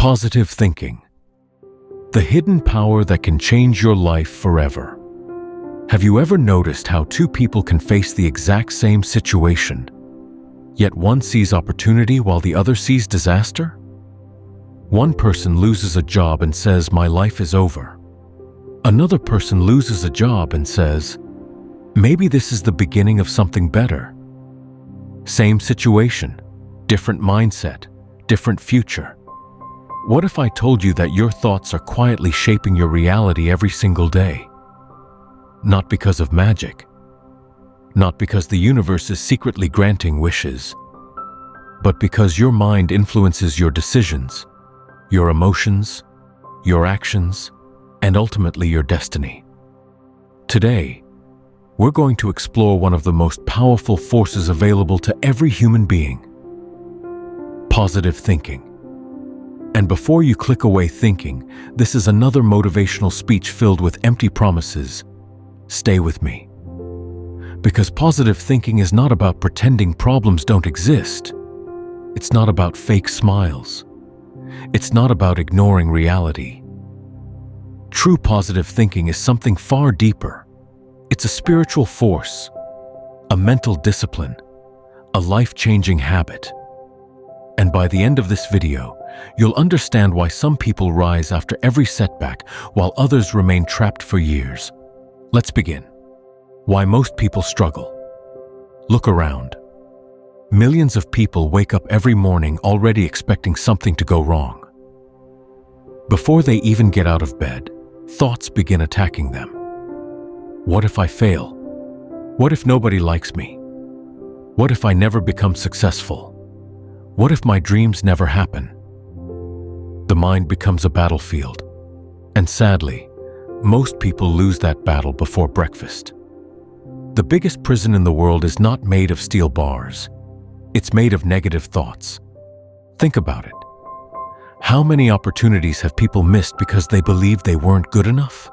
Positive thinking. The hidden power that can change your life forever. Have you ever noticed how two people can face the exact same situation, yet one sees opportunity while the other sees disaster? One person loses a job and says, "My life is over." Another person loses a job and says, "Maybe this is the beginning of something better." Same situation, different mindset, different future. What if I told you that your thoughts are quietly shaping your reality every single day? Not because of magic, not because the universe is secretly granting wishes, but because your mind influences your decisions, your emotions, your actions, and ultimately your destiny. Today, we're going to explore one of the most powerful forces available to every human being: positive thinking. And before you click away thinking, this is another motivational speech filled with empty promises, stay with me. Because positive thinking is not about pretending problems don't exist. It's not about fake smiles. It's not about ignoring reality. True positive thinking is something far deeper. It's a spiritual force, a mental discipline, a life-changing habit. And by the end of this video, you'll understand why some people rise after every setback while others remain trapped for years. Let's begin. Why most people struggle. Look around. Millions of people wake up every morning already expecting something to go wrong. Before they even get out of bed, thoughts begin attacking them. What if I fail? What if nobody likes me? What if I never become successful? What if my dreams never happen? The mind becomes a battlefield. And sadly, most people lose that battle before breakfast. The biggest prison in the world is not made of steel bars. It's made of negative thoughts. Think about it. How many opportunities have people missed because they believed they weren't good enough?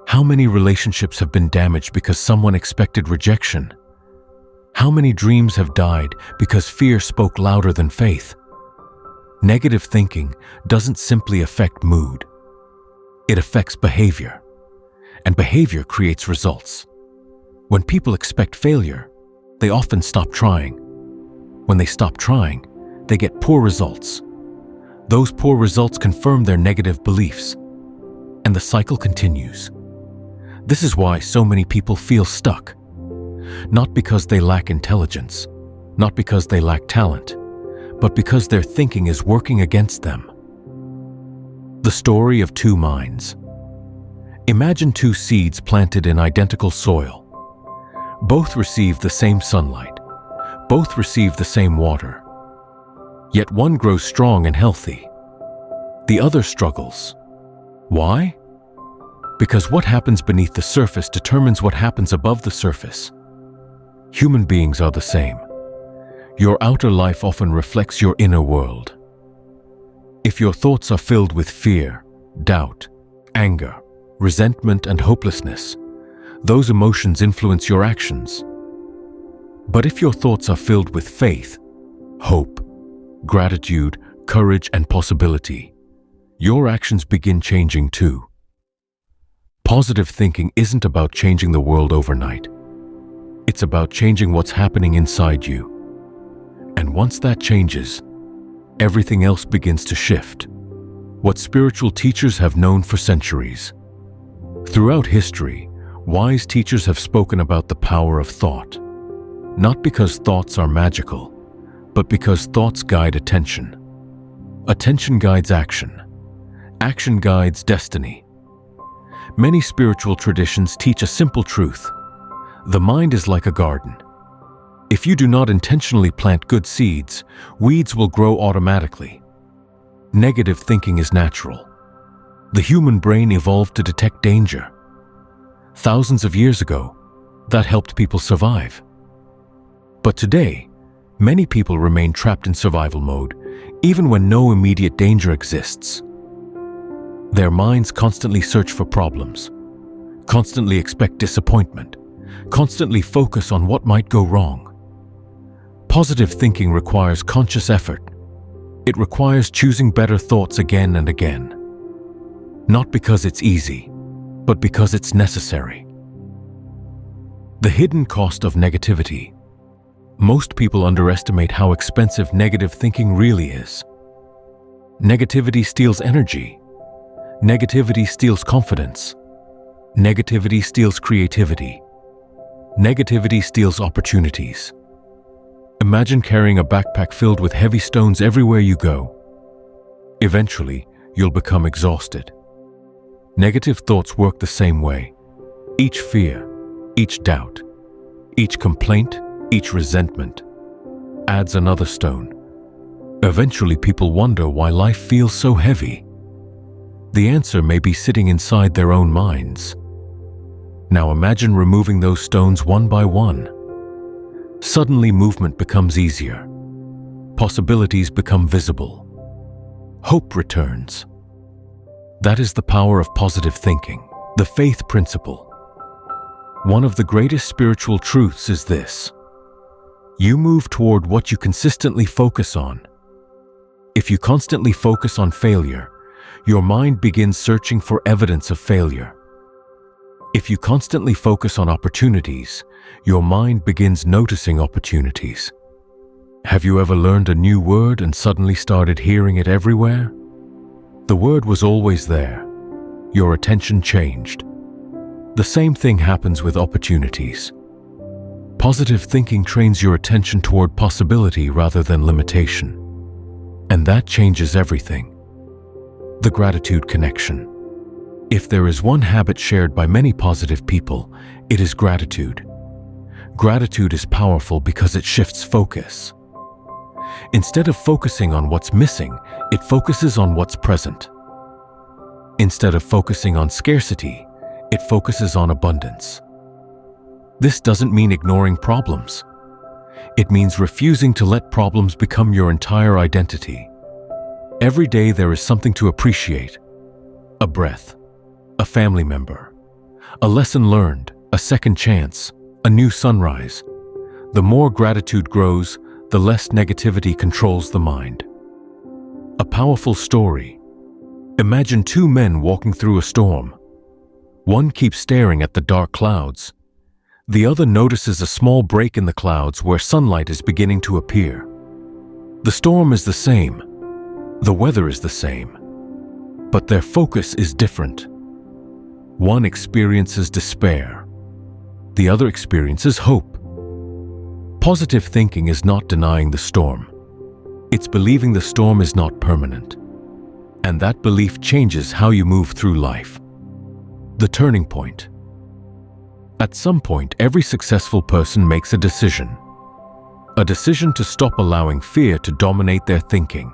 How many relationships have been damaged because someone expected rejection? How many dreams have died because fear spoke louder than faith? Negative thinking doesn't simply affect mood. It affects behavior, and behavior creates results. When people expect failure, they often stop trying. When they stop trying, they get poor results. Those poor results confirm their negative beliefs, and the cycle continues. This is why so many people feel stuck. Not because they lack intelligence, not because they lack talent, but because their thinking is working against them. The story of two minds. Imagine two seeds planted in identical soil. Both receive the same sunlight. Both receive the same water. Yet one grows strong and healthy. The other struggles. Why? Because what happens beneath the surface determines what happens above the surface. Human beings are the same. Your outer life often reflects your inner world. If your thoughts are filled with fear, doubt, anger, resentment, and hopelessness, those emotions influence your actions. But if your thoughts are filled with faith, hope, gratitude, courage, and possibility, your actions begin changing too. Positive thinking isn't about changing the world overnight. It's about changing what's happening inside you. And once that changes, everything else begins to shift. What spiritual teachers have known for centuries. Throughout history, wise teachers have spoken about the power of thought. Not because thoughts are magical, but because thoughts guide attention. Attention guides action. Action guides destiny. Many spiritual traditions teach a simple truth. The mind is like a garden. If you do not intentionally plant good seeds, weeds will grow automatically. Negative thinking is natural. The human brain evolved to detect danger. Thousands of years ago, that helped people survive. But today, many people remain trapped in survival mode, even when no immediate danger exists. Their minds constantly search for problems, constantly expect disappointment, constantly focus on what might go wrong. Positive thinking requires conscious effort. It requires choosing better thoughts again and again. Not because it's easy, but because it's necessary. The hidden cost of negativity. Most people underestimate how expensive negative thinking really is. Negativity steals energy. Negativity steals confidence. Negativity steals creativity. Negativity steals opportunities. Imagine carrying a backpack filled with heavy stones everywhere you go. Eventually, you'll become exhausted. Negative thoughts work the same way. Each fear, each doubt, each complaint, each resentment adds another stone. Eventually, people wonder why life feels so heavy. The answer may be sitting inside their own minds. Now imagine removing those stones one by one. Suddenly, movement becomes easier. Possibilities become visible. Hope returns. That is the power of positive thinking, the faith principle. One of the greatest spiritual truths is this: you move toward what you consistently focus on. If you constantly focus on failure, your mind begins searching for evidence of failure. If you constantly focus on opportunities, your mind begins noticing opportunities. Have you ever learned a new word and suddenly started hearing it everywhere? The word was always there. Your attention changed. The same thing happens with opportunities. Positive thinking trains your attention toward possibility rather than limitation. And that changes everything. The gratitude connection. If there is one habit shared by many positive people, it is gratitude. Gratitude is powerful because it shifts focus. Instead of focusing on what's missing, it focuses on what's present. Instead of focusing on scarcity, it focuses on abundance. This doesn't mean ignoring problems. It means refusing to let problems become your entire identity. Every day there is something to appreciate. A breath, a family member, a lesson learned, a second chance, a new sunrise. The more gratitude grows, the less negativity controls the mind. A powerful story. Imagine two men walking through a storm. One keeps staring at the dark clouds. The other notices a small break in the clouds where sunlight is beginning to appear. The storm is the same. The weather is the same. But their focus is different. One experiences despair. The other experiences hope. Positive thinking is not denying the storm. It's believing the storm is not permanent. And that belief changes how you move through life. The turning point. At some point, every successful person makes a decision. A decision to stop allowing fear to dominate their thinking.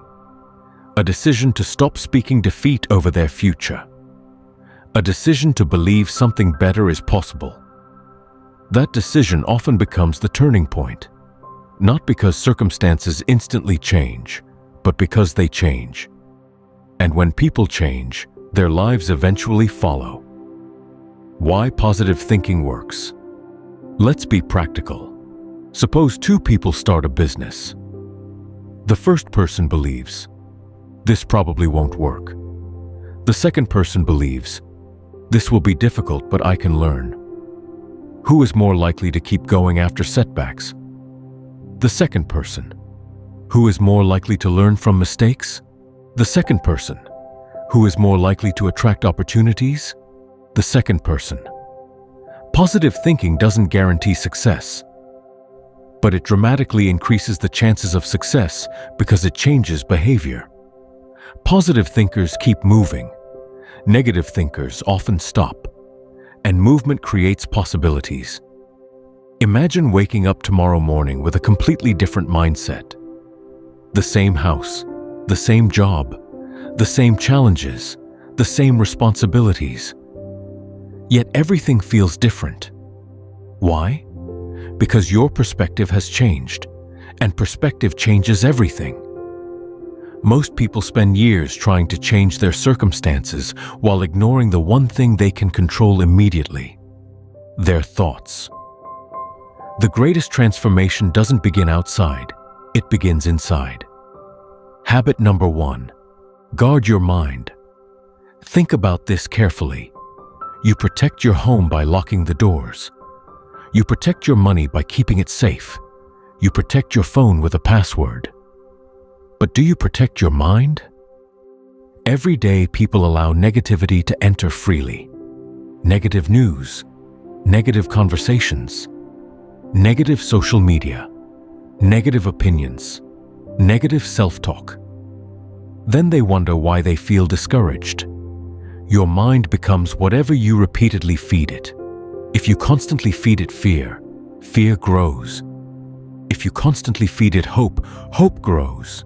A decision to stop speaking defeat over their future. A decision to believe something better is possible. That decision often becomes the turning point, not because circumstances instantly change, but because they change. And when people change, their lives eventually follow. Why positive thinking works? Let's be practical. Suppose two people start a business. The first person believes, "This probably won't work." The second person believes, "This will be difficult, but I can learn." Who is more likely to keep going after setbacks? The second person. Who is more likely to learn from mistakes? The second person. Who is more likely to attract opportunities? The second person. Positive thinking doesn't guarantee success, but it dramatically increases the chances of success because it changes behavior. Positive thinkers keep moving. Negative thinkers often stop. And movement creates possibilities. Imagine waking up tomorrow morning with a completely different mindset. The same house, the same job, the same challenges, the same responsibilities. Yet everything feels different. Why? Because your perspective has changed, and perspective changes everything. Most people spend years trying to change their circumstances while ignoring the one thing they can control immediately: their thoughts. The greatest transformation doesn't begin outside, it begins inside. Habit number 1. Guard your mind. Think about this carefully. You protect your home by locking the doors. You protect your money by keeping it safe. You protect your phone with a password. But do you protect your mind? Every day, people allow negativity to enter freely. Negative news, negative conversations, negative social media, negative opinions, negative self-talk. Then they wonder why they feel discouraged. Your mind becomes whatever you repeatedly feed it. If you constantly feed it fear, fear grows. If you constantly feed it hope, hope grows.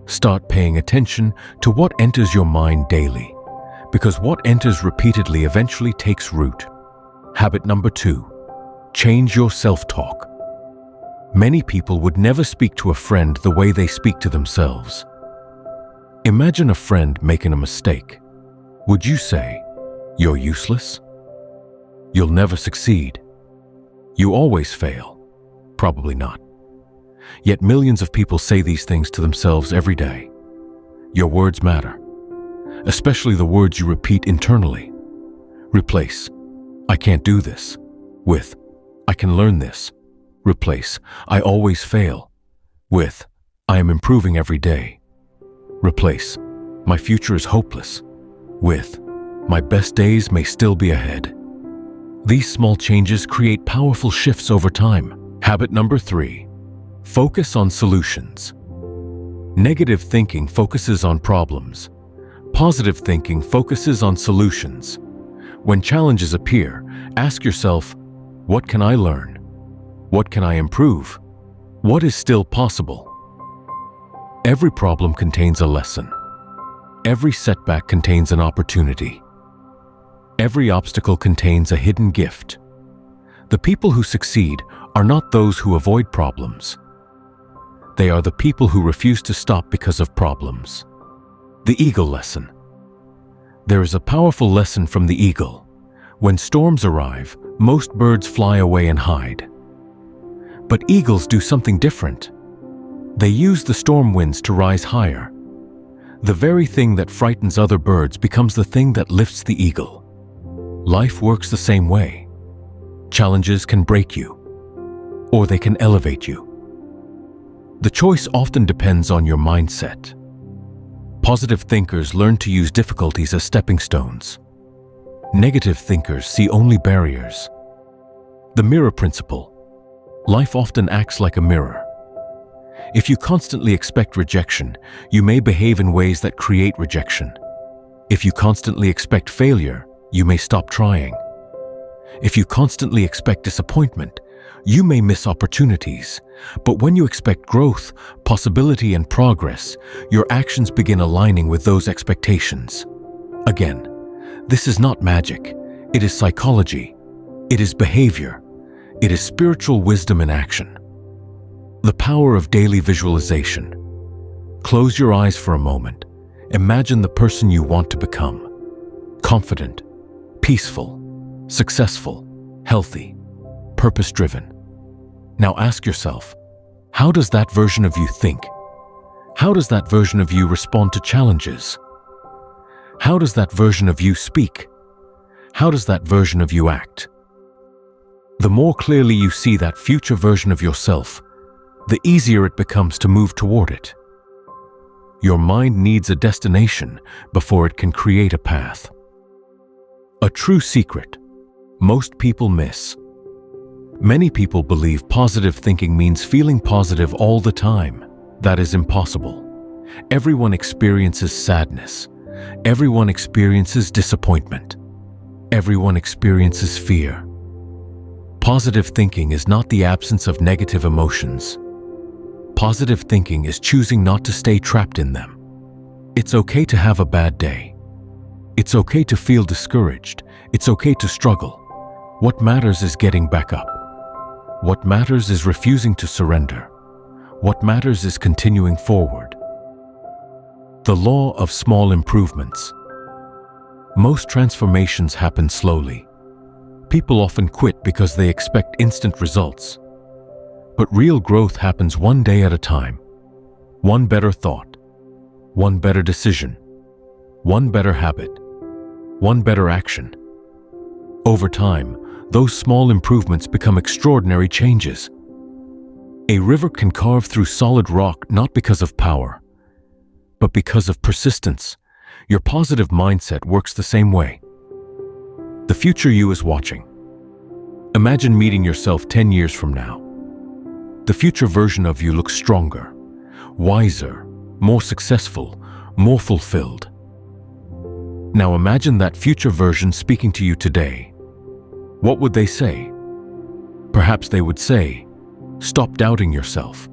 Start paying attention to what enters your mind daily, because what enters repeatedly eventually takes root. Habit number 2. Change your self-talk. Many people would never speak to a friend the way they speak to themselves. Imagine a friend making a mistake. Would you say, "You're useless"? "You'll never succeed"? "You always fail"? Probably not. Yet millions of people say these things to themselves every day. Your words matter, especially the words you repeat internally. Replace "I can't do this" with "I can learn this." Replace "I always fail" with "I am improving every day." Replace "My future is hopeless" with "My best days may still be ahead." These small changes create powerful shifts over time. Habit number 3. Focus on solutions. Negative thinking focuses on problems. Positive thinking focuses on solutions. When challenges appear, ask yourself, what can I learn? What can I improve? What is still possible? Every problem contains a lesson. Every setback contains an opportunity. Every obstacle contains a hidden gift. The people who succeed are not those who avoid problems. They are the people who refuse to stop because of problems. The eagle lesson. There is a powerful lesson from the eagle. When storms arrive, most birds fly away and hide. But eagles do something different. They use the storm winds to rise higher. The very thing that frightens other birds becomes the thing that lifts the eagle. Life works the same way. Challenges can break you, or they can elevate you. The choice often depends on your mindset. Positive thinkers learn to use difficulties as stepping stones. Negative thinkers see only barriers. The mirror principle. Life often acts like a mirror. If you constantly expect rejection, you may behave in ways that create rejection. If you constantly expect failure, you may stop trying. If you constantly expect disappointment, you may miss opportunities. But when you expect growth, possibility, and progress, your actions begin aligning with those expectations. Again, this is not magic. It is psychology. It is behavior. It is spiritual wisdom in action. The power of daily visualization. Close your eyes for a moment. Imagine the person you want to become. Confident, peaceful, successful, healthy, purpose-driven. Now ask yourself, how does that version of you think? How does that version of you respond to challenges? How does that version of you speak? How does that version of you act? The more clearly you see that future version of yourself, the easier it becomes to move toward it. Your mind needs a destination before it can create a path. A true secret most people miss. Many people believe positive thinking means feeling positive all the time. That is impossible. Everyone experiences sadness. Everyone experiences disappointment. Everyone experiences fear. Positive thinking is not the absence of negative emotions. Positive thinking is choosing not to stay trapped in them. It's okay to have a bad day. It's okay to feel discouraged. It's okay to struggle. What matters is getting back up. What matters is refusing to surrender. What matters is continuing forward. The law of small improvements. Most transformations happen slowly. People often quit because they expect instant results. But real growth happens one day at a time. One better thought, one better decision, one better habit, one better action. Over time, those small improvements become extraordinary changes. A river can carve through solid rock not because of power, but because of persistence. Your positive mindset works the same way. The future you is watching. Imagine meeting yourself 10 years from now. The future version of you looks stronger, wiser, more successful, more fulfilled. Now imagine that future version speaking to you today. What would they say? Perhaps they would say, stop doubting yourself.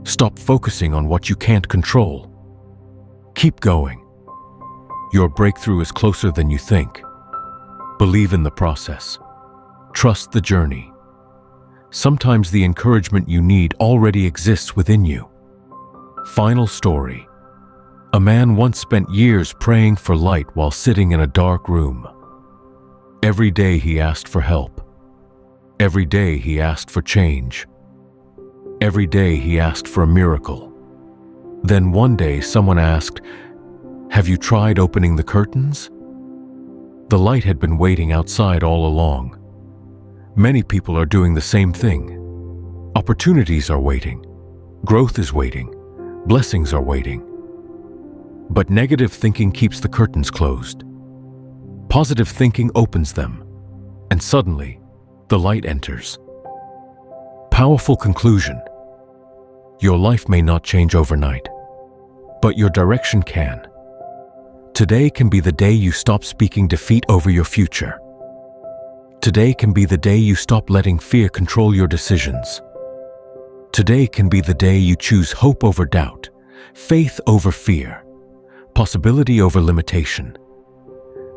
Stop focusing on what you can't control. Keep going. Your breakthrough is closer than you think. Believe in the process. Trust the journey. Sometimes the encouragement you need already exists within you. Final story. A man once spent years praying for light while sitting in a dark room. Every day he asked for help. Every day he asked for change. Every day he asked for a miracle. Then one day someone asked, "Have you tried opening the curtains?" The light had been waiting outside all along. Many people are doing the same thing. Opportunities are waiting. Growth is waiting. Blessings are waiting. But negative thinking keeps the curtains closed. Positive thinking opens them, and suddenly, the light enters. Powerful conclusion. Your life may not change overnight, but your direction can. Today can be the day you stop speaking defeat over your future. Today can be the day you stop letting fear control your decisions. Today can be the day you choose hope over doubt, faith over fear, possibility over limitation.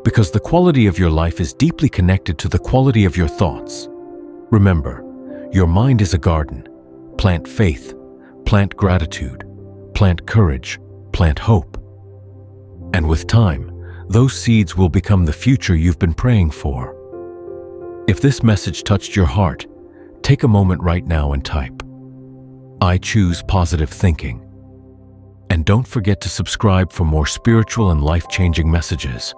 Because the quality of your life is deeply connected to the quality of your thoughts. Remember, your mind is a garden. Plant faith, plant gratitude, plant courage, plant hope. And with time, those seeds will become the future you've been praying for. If this message touched your heart, take a moment right now and type, "I choose positive thinking." And don't forget to subscribe for more spiritual and life-changing messages.